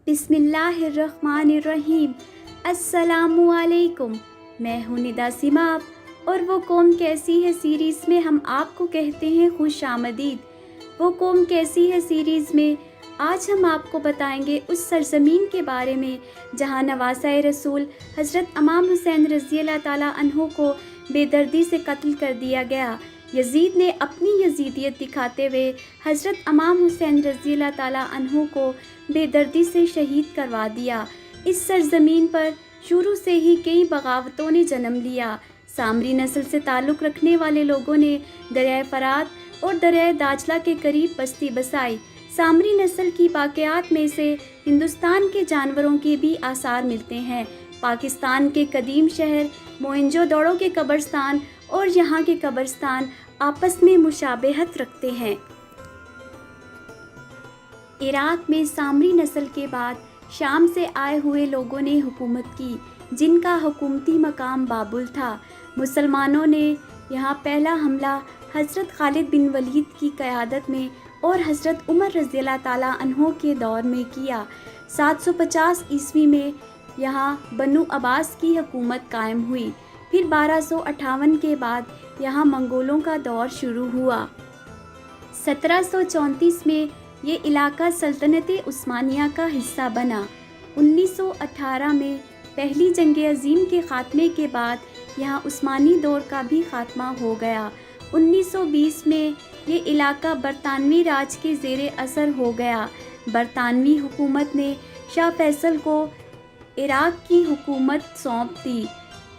بسم اللہ الرحمن الرحیم۔ السلام علیکم، میں ہوں ندا سیماب اور وہ قوم کیسی ہے سیریز میں ہم آپ کو کہتے ہیں خوش آمدید۔ وہ قوم کیسی ہے سیریز میں آج ہم آپ کو بتائیں گے اس سرزمین کے بارے میں جہاں نواسۂ رسول حضرت امام حسین رضی اللہ تعالیٰ عنہ کو بے دردی سے قتل کر دیا گیا۔ یزید نے اپنی یزیدیت دکھاتے ہوئے حضرت امام حسین رضی اللہ تعالیٰ عنہ کو بے دردی سے شہید کروا دیا۔ اس سرزمین پر شروع سے ہی کئی بغاوتوں نے جنم لیا۔ سامری نسل سے تعلق رکھنے والے لوگوں نے دریائے فرات اور دریائے داجلہ کے قریب بستی بسائی۔ سامری نسل کی باقیات میں سے ہندوستان کے جانوروں کے بھی آثار ملتے ہیں۔ پاکستان کے قدیم شہر موئنجو دڑو کے قبرستان اور یہاں کے قبرستان آپس میں مشابہت رکھتے ہیں۔ عراق میں سامری نسل کے بعد شام سے آئے ہوئے لوگوں نے حکومت کی، جن کا حکومتی مقام بابل تھا۔ مسلمانوں نے یہاں پہلا حملہ حضرت خالد بن ولید کی قیادت میں اور حضرت عمر رضی اللہ تعالیٰ عنہ کے دور میں کیا۔ 750 عیسوی میں یہاں بنو عباس کی حکومت قائم ہوئی۔ پھر 1258 کے بعد یہاں منگولوں کا دور شروع ہوا۔ 1734 میں یہ علاقہ سلطنت عثمانیہ کا حصہ بنا۔ 1918 میں پہلی جنگ عظیم کے خاتمے کے بعد یہاں عثمانی دور کا بھی خاتمہ ہو گیا۔ 1920 میں یہ علاقہ برطانوی راج کے زیر اثر ہو گیا۔ برطانوی حکومت نے شاہ فیصل کو عراق کی حکومت سونپ دی۔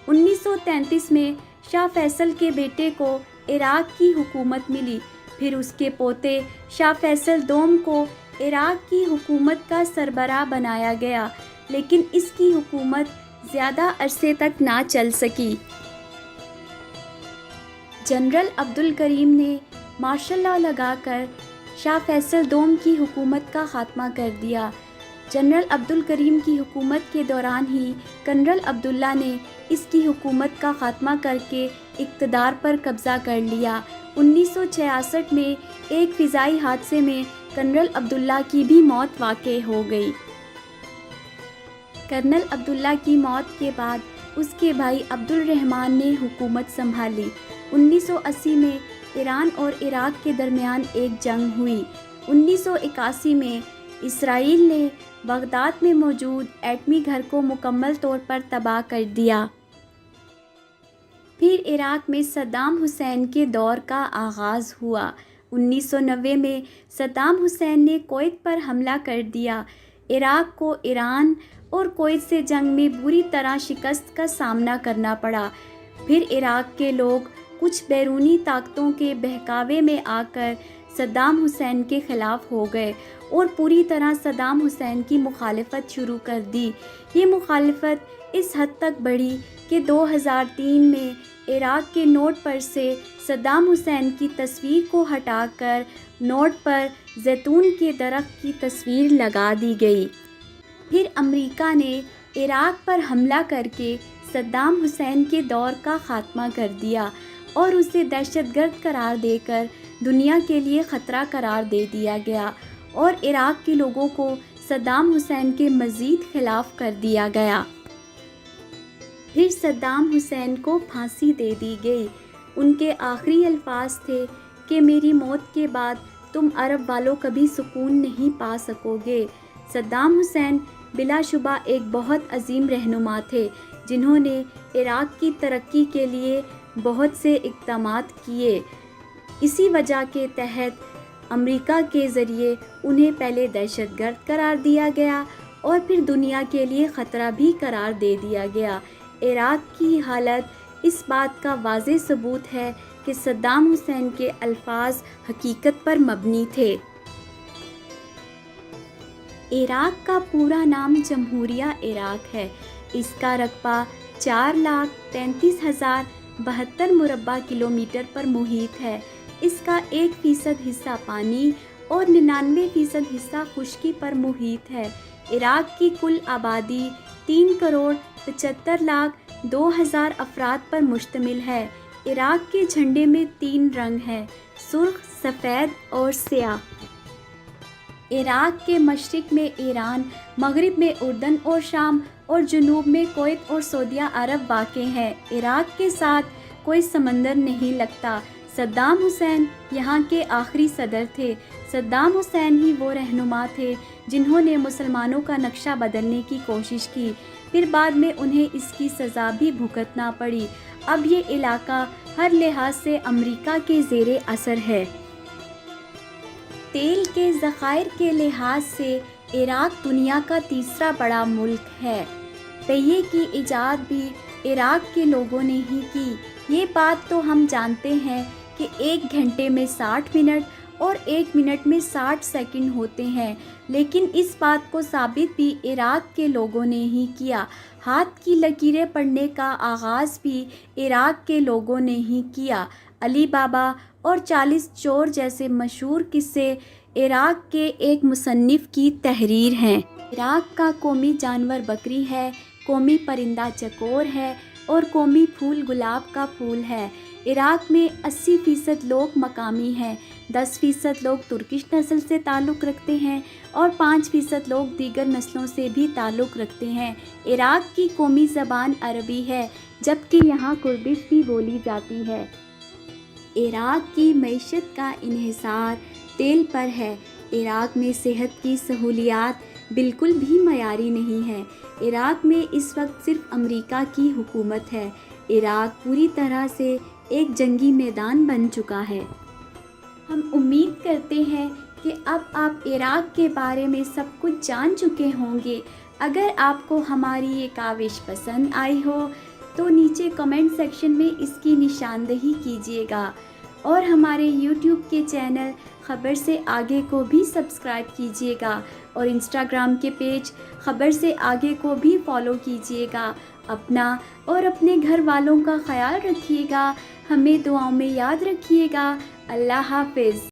1933 میں شاہ فیصل کے بیٹے کو عراق کی حکومت ملی۔ پھر اس کے پوتے شاہ فیصل دوم کو عراق کی حکومت کا سربراہ بنایا گیا، لیکن اس کی حکومت زیادہ عرصے تک نہ چل سکی۔ جنرل عبدالکریم نے مارشل لاء لگا کر شاہ فیصل دوم کی حکومت کا خاتمہ کر دیا۔ جنرل عبدالکریم کی حکومت کے دوران ہی کرنل عبداللہ نے اس کی حکومت کا خاتمہ کر کے اقتدار پر قبضہ کر لیا۔ 1966 میں ایک فضائی حادثے میں کرنل عبداللہ کی بھی موت واقع ہو گئی۔ کرنل عبداللہ کی موت کے بعد اس کے بھائی عبد الرحمن نے حکومت سنبھالی۔ 1980 میں ایران اور عراق کے درمیان ایک جنگ ہوئی۔ 1981 میں اسرائیل نے بغداد میں موجود ایٹمی گھر کو مکمل طور پر تباہ کر دیا۔ پھر عراق میں صدام حسین کے دور کا آغاز ہوا۔ 1990 میں صدام حسین نے کویت پر حملہ کر دیا۔ عراق کو ایران اور کویت سے جنگ میں بری طرح شکست کا سامنا کرنا پڑا۔ پھر عراق کے لوگ کچھ بیرونی طاقتوں کے بہکاوے میں آ کر صدام حسین کے خلاف ہو گئے اور پوری طرح صدام حسین کی مخالفت شروع کر دی۔ یہ مخالفت اس حد تک بڑھی کہ 2003 میں عراق کے نوٹ پر سے صدام حسین کی تصویر کو ہٹا کر نوٹ پر زیتون کے درخت کی تصویر لگا دی گئی۔ پھر امریکہ نے عراق پر حملہ کر کے صدام حسین کے دور کا خاتمہ کر دیا اور اسے دہشت گرد قرار دے کر دنیا کے لیے خطرہ قرار دے دیا گیا اور عراق کے لوگوں کو صدام حسین کے مزید خلاف کر دیا گیا۔ پھر صدام حسین کو پھانسی دے دی گئی۔ ان کے آخری الفاظ تھے کہ میری موت کے بعد تم عرب والوں کبھی سکون نہیں پا سکو گے۔ صدام حسین بلا شبہ ایک بہت عظیم رہنما تھے، جنہوں نے عراق کی ترقی کے لیے بہت سے اقدامات کیے۔ اسی وجہ کے تحت امریکہ کے ذریعے انہیں پہلے دہشت گرد قرار دیا گیا اور پھر دنیا کے لیے خطرہ بھی قرار دے دیا گیا۔ عراق کی حالت اس بات کا واضح ثبوت ہے کہ صدام حسین کے الفاظ حقیقت پر مبنی تھے۔ عراق کا پورا نام جمہوریہ عراق ہے۔ اس کا رقبہ 4,33,072 مربع کلومیٹر پر محیط ہے۔ اس کا 1% حصہ پانی اور 99% حصہ خشکی پر محیط ہے۔ عراق کی کل آبادی 3,75,02,000 افراد پر مشتمل ہے۔ عراق کے جھنڈے میں 3 رنگ ہیں: سرخ، سفید اور سیاہ۔ عراق کے مشرق میں ایران، مغرب میں اردن اور شام اور جنوب میں کویت اور سعودیہ عرب واقع ہے۔ عراق کے ساتھ کوئی سمندر نہیں لگتا۔ صدام حسین یہاں کے آخری صدر تھے۔ صدام حسین ہی وہ رہنما تھے جنہوں نے مسلمانوں کا نقشہ بدلنے کی کوشش کی، پھر بعد میں انہیں اس کی سزا بھی بھگتنا پڑی۔ اب یہ علاقہ ہر لحاظ سے امریکہ کے زیر اثر ہے۔ تیل کے ذخائر کے لحاظ سے عراق دنیا کا تیسرا بڑا ملک ہے۔ پہیے کی ایجاد بھی عراق کے لوگوں نے ہی کی۔ یہ بات تو ہم جانتے ہیں کہ 1 گھنٹے میں 60 منٹ اور 1 منٹ میں 60 سیکنڈ ہوتے ہیں، لیکن اس بات کو ثابت بھی عراق کے لوگوں نے ہی کیا۔ ہاتھ کی لکیریں پڑھنے کا آغاز بھی عراق کے لوگوں نے ہی کیا۔ علی بابا اور 40 چور جیسے مشہور قصے عراق کے ایک مصنف کی تحریر ہیں۔ عراق کا قومی جانور بکری ہے، قومی پرندہ چکور ہے اور قومی پھول گلاب کا پھول ہے۔ عراق میں 80% لوگ مقامی ہیں، 10% لوگ ترکش نسل سے تعلق رکھتے ہیں اور 5% لوگ دیگر نسلوں سے بھی تعلق رکھتے ہیں۔ عراق کی قومی زبان عربی ہے، جبکہ یہاں کردش بھی بولی جاتی ہے۔ عراق کی معیشت کا انحصار تیل پر ہے۔ عراق میں صحت کی سہولیات بالکل بھی معیاری نہیں ہے۔ عراق میں اس وقت صرف امریکہ کی حکومت ہے۔ عراق پوری طرح سے ایک جنگی میدان بن چکا ہے۔ ہم امید کرتے ہیں کہ اب آپ عراق کے بارے میں سب کچھ جان چکے ہوں گے۔ اگر آپ کو ہماری یہ کاوش پسند آئی ہو تو نیچے کمنٹ سیکشن میں اس کی نشاندہی کیجیے گا، اور ہمارے یوٹیوب کے چینل خبر سے آگے کو بھی سبسکرائب کیجیے گا، اور انسٹاگرام کے پیج خبر سے آگے کو بھی فالو کیجیے گا۔ اپنا اور اپنے گھر والوں کا خیال رکھیے گا، ہمیں دعاؤں میں یاد رکھیے گا۔ اللہ حافظ۔